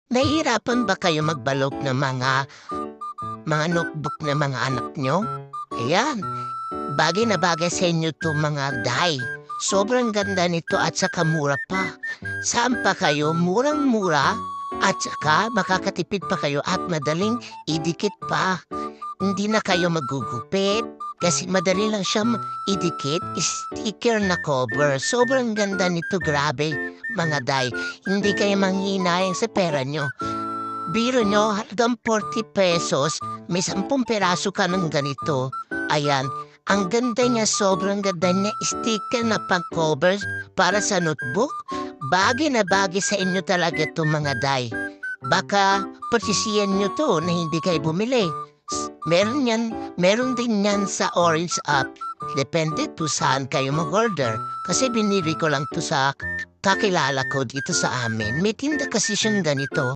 Nahihirapan ba kayo magbalot ng mga notebook ng mga anak nyo? Ayan, bagay na bagay sa inyo 'to mga day. Sobrang ganda nito at saka mura pa. Saan pa kayo? Murang-mura at saka makakatipid pa kayo at madaling idikit pa. Hindi na kayo magugupit kasi madali lang siyang idikit, sticker na cover. Sobrang ganda nito, grabe mga day. Hindi kayo manghihinayang sa pera nyo. Biro nyo, halagang 40 pesos, may 10 peraso ka ng ganito. Ayan, ang ganda niya, sobrang ganda niya, sticker na pang-covers para sa notebook. Bagay na bagay sa inyo talaga to mga day. Baka pagsisiyan nyo to na hindi kayo bumili. Meron din yan sa Orange app. Depende to saan kayo mag-order. Kasi binili ko lang to sa kakilala ko dito sa amin. May tinda kasi siyang ganito.